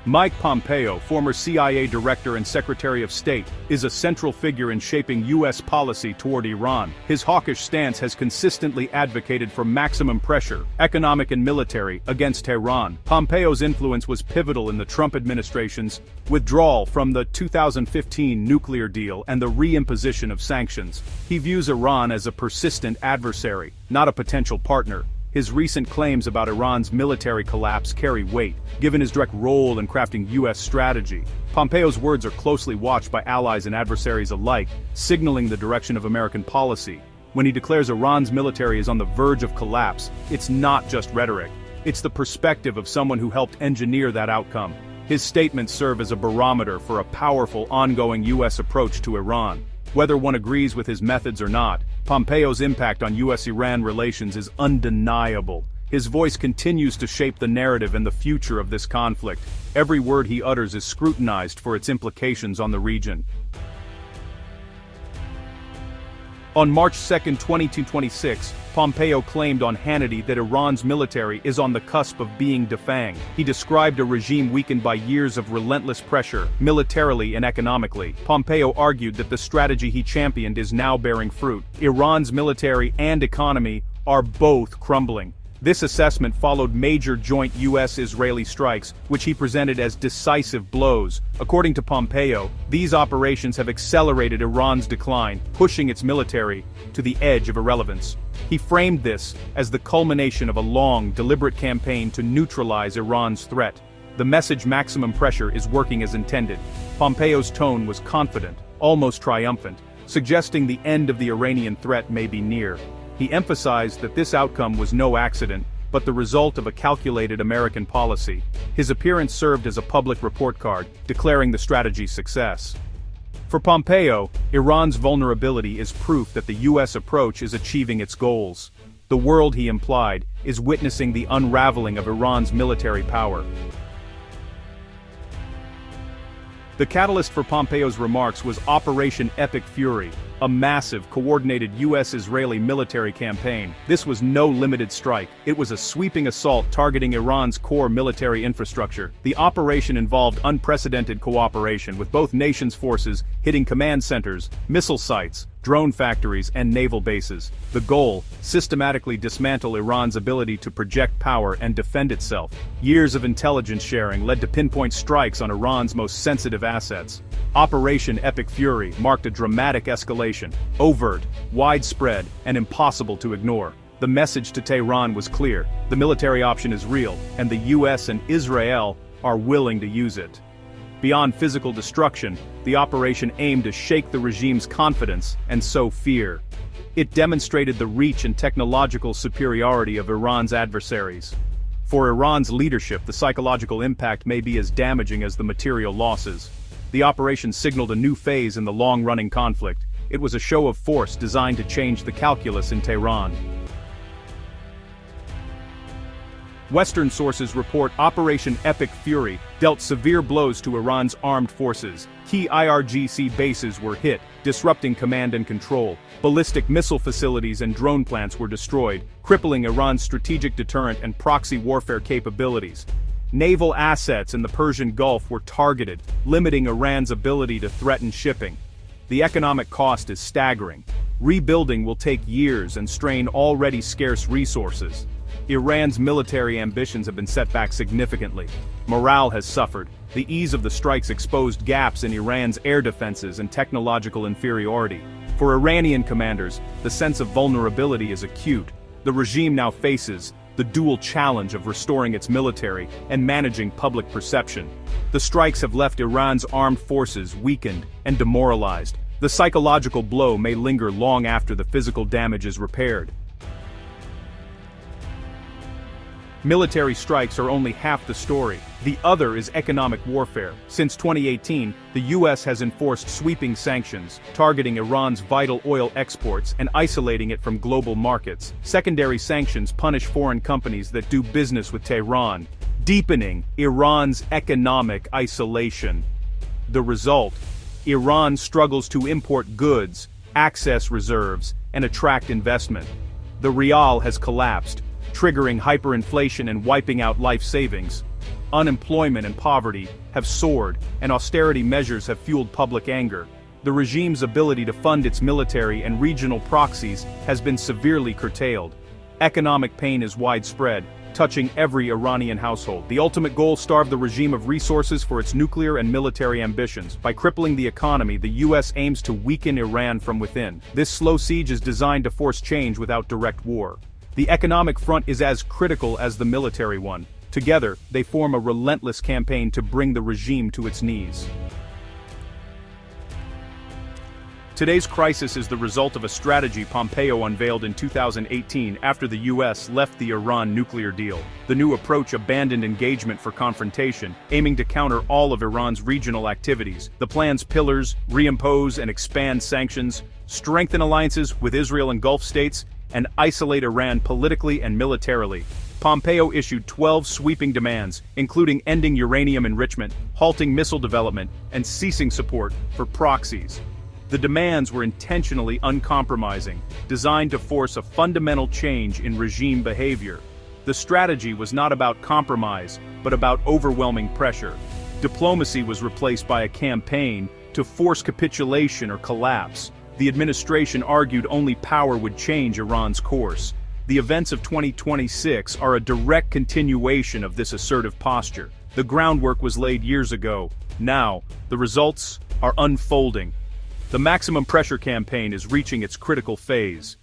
Mike Pompeo, former CIA Director and Secretary of State, is a central figure in shaping U.S. policy toward Iran. His hawkish stance has consistently advocated for maximum pressure, economic and military, against Tehran. Pompeo's influence was pivotal in the Trump administration's withdrawal from the 2015 nuclear deal and the reimposition of sanctions. He views Iran as a persistent adversary, not a potential partner. His recent claims about Iran's military collapse carry weight, given his direct role in crafting U.S. strategy. Pompeo's words are closely watched by allies and adversaries alike, signaling the direction of American policy. When he declares Iran's military is on the verge of collapse, it's not just rhetoric. It's the perspective of someone who helped engineer that outcome. His statements serve as a barometer for a powerful, ongoing U.S. approach to Iran. Whether one agrees with his methods or not, Pompeo's impact on U.S.-Iran relations is undeniable. His voice continues to shape the narrative and the future of this conflict. Every word he utters is scrutinized for its implications on the region. On March 2, 2026, Pompeo claimed on Hannity that Iran's military is on the cusp of being defanged. He described a regime weakened by years of relentless pressure, militarily and economically. Pompeo argued that the strategy he championed is now bearing fruit. Iran's military and economy are both crumbling. This assessment followed major joint U.S.-Israeli strikes, which he presented as decisive blows. According to Pompeo, these operations have accelerated Iran's decline, pushing its military to the edge of irrelevance. He framed this as the culmination of a long, deliberate campaign to neutralize Iran's threat. The message maximum pressure is working as intended. Pompeo's tone was confident, almost triumphant, suggesting the end of the Iranian threat may be near. He emphasized that this outcome was no accident, but the result of a calculated American policy. His appearance served as a public report card, declaring the strategy's success. For Pompeo, Iran's vulnerability is proof that the U.S. approach is achieving its goals. The world, he implied, is witnessing the unraveling of Iran's military power. The catalyst for Pompeo's remarks was Operation Epic Fury, a massive, coordinated U.S.-Israeli military campaign. This was no limited strike. It was a sweeping assault targeting Iran's core military infrastructure. The operation involved unprecedented cooperation, with both nations' forces hitting command centers, missile sites, drone factories, and naval bases. The goal: systematically dismantle Iran's ability to project power and defend itself. Years of intelligence sharing led to pinpoint strikes on Iran's most sensitive assets. Operation Epic Fury marked a dramatic escalation, overt, widespread, and impossible to ignore. The message to Tehran was clear: the military option is real, and the US and Israel are willing to use it. Beyond physical destruction, the operation aimed to shake the regime's confidence and sow fear. It demonstrated the reach and technological superiority of Iran's adversaries. For Iran's leadership, the psychological impact may be as damaging as the material losses. The operation signaled a new phase in the long-running conflict. It was a show of force designed to change the calculus in Tehran. Western sources report Operation Epic Fury dealt severe blows to Iran's armed forces. Key IRGC bases were hit, disrupting command and control. Ballistic missile facilities and drone plants were destroyed, crippling Iran's strategic deterrent and proxy warfare capabilities. Naval assets in the Persian Gulf were targeted, limiting Iran's ability to threaten shipping. The economic cost is staggering. Rebuilding will take years and strain already scarce resources. Iran's military ambitions have been set back significantly. Morale has suffered. The ease of the strikes exposed gaps in Iran's air defenses and technological inferiority. For Iranian commanders, the sense of vulnerability is acute. The regime now faces the dual challenge of restoring its military and managing public perception. The strikes have left Iran's armed forces weakened and demoralized. The psychological blow may linger long after the physical damage is repaired. Military strikes are only half the story. The other is economic warfare. Since 2018, the U.S. has enforced sweeping sanctions, targeting Iran's vital oil exports and isolating it from global markets. Secondary sanctions punish foreign companies that do business with Tehran, deepening Iran's economic isolation. The result: Iran struggles to import goods, access reserves, and attract investment. The rial has collapsed, triggering hyperinflation and wiping out life savings. Unemployment and poverty have soared, and austerity measures have fueled public anger. The regime's ability to fund its military and regional proxies has been severely curtailed. Economic pain is widespread, touching every Iranian household. The ultimate goal: starve the regime of resources for its nuclear and military ambitions. By crippling the economy, the US aims to weaken Iran from within. This slow siege is designed to force change without direct war. The economic front is as critical as the military one. Together, they form a relentless campaign to bring the regime to its knees. Today's crisis is the result of a strategy Pompeo unveiled in 2018 after the US left the Iran nuclear deal. The new approach abandoned engagement for confrontation, aiming to counter all of Iran's regional activities. The plan's pillars: reimpose and expand sanctions, strengthen alliances with Israel and Gulf states, and isolate Iran politically and militarily. Pompeo issued 12 sweeping demands, including ending uranium enrichment, halting missile development, and ceasing support for proxies. The demands were intentionally uncompromising, designed to force a fundamental change in regime behavior. The strategy was not about compromise, but about overwhelming pressure. Diplomacy was replaced by a campaign to force capitulation or collapse. The administration argued only power would change Iran's course. The events of 2026 are a direct continuation of this assertive posture. The groundwork was laid years ago. Now, the results are unfolding. The maximum pressure campaign is reaching its critical phase.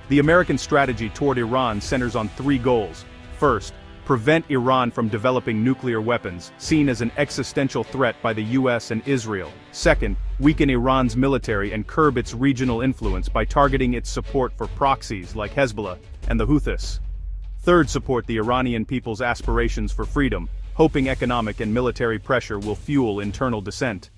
The American strategy toward Iran centers on three goals. First, prevent Iran from developing nuclear weapons, seen as an existential threat by the US and Israel. Second, weaken Iran's military and curb its regional influence by targeting its support for proxies like Hezbollah and the Houthis. Third, support the Iranian people's aspirations for freedom, hoping economic and military pressure will fuel internal dissent.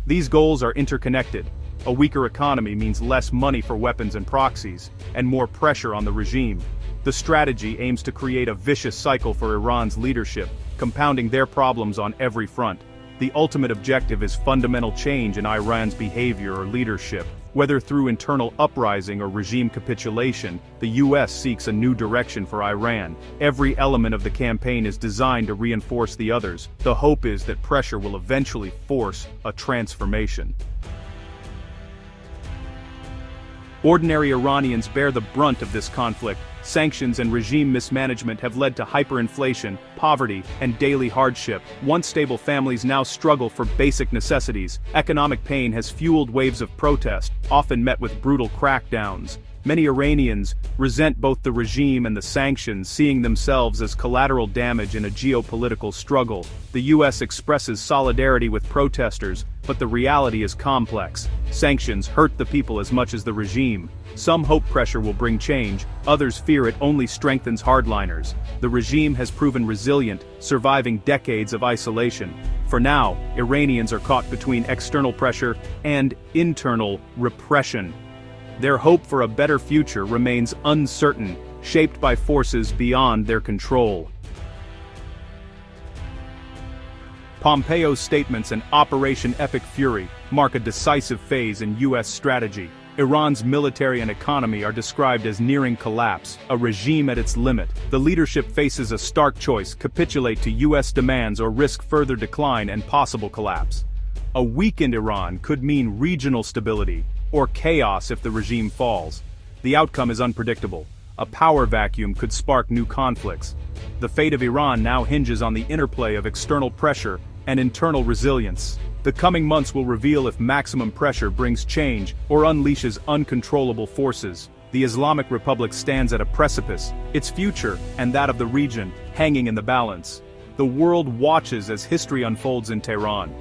These goals are interconnected. A weaker economy means less money for weapons and proxies, and more pressure on the regime. The strategy aims to create a vicious cycle for Iran's leadership, compounding their problems on every front. The ultimate objective is fundamental change in Iran's behavior or leadership. Whether through internal uprising or regime capitulation, the US seeks a new direction for Iran. Every element of the campaign is designed to reinforce the others. The hope is that pressure will eventually force a transformation. Ordinary Iranians bear the brunt of this conflict. Sanctions and regime mismanagement have led to hyperinflation, poverty, and daily hardship. Once stable families now struggle for basic necessities. Economic pain has fueled waves of protest, often met with brutal crackdowns. Many Iranians resent both the regime and the sanctions, seeing themselves as collateral damage in a geopolitical struggle. The US expresses solidarity with protesters, but the reality is complex. Sanctions hurt the people as much as the regime. Some hope pressure will bring change, others fear it only strengthens hardliners. The regime has proven resilient, surviving decades of isolation. For now, Iranians are caught between external pressure and internal repression. Their hope for a better future remains uncertain, shaped by forces beyond their control. Pompeo's statements and Operation Epic Fury mark a decisive phase in US strategy. Iran's military and economy are described as nearing collapse, a regime at its limit. The leadership faces a stark choice: capitulate to US demands or risk further decline and possible collapse. A weakened Iran could mean regional stability, or chaos if the regime falls. The outcome is unpredictable. A power vacuum could spark new conflicts. The fate of Iran now hinges on the interplay of external pressure and internal resilience. The coming months will reveal if maximum pressure brings change or unleashes uncontrollable forces. The Islamic Republic stands at a precipice, its future and that of the region hanging in the balance. The world watches as history unfolds in Tehran.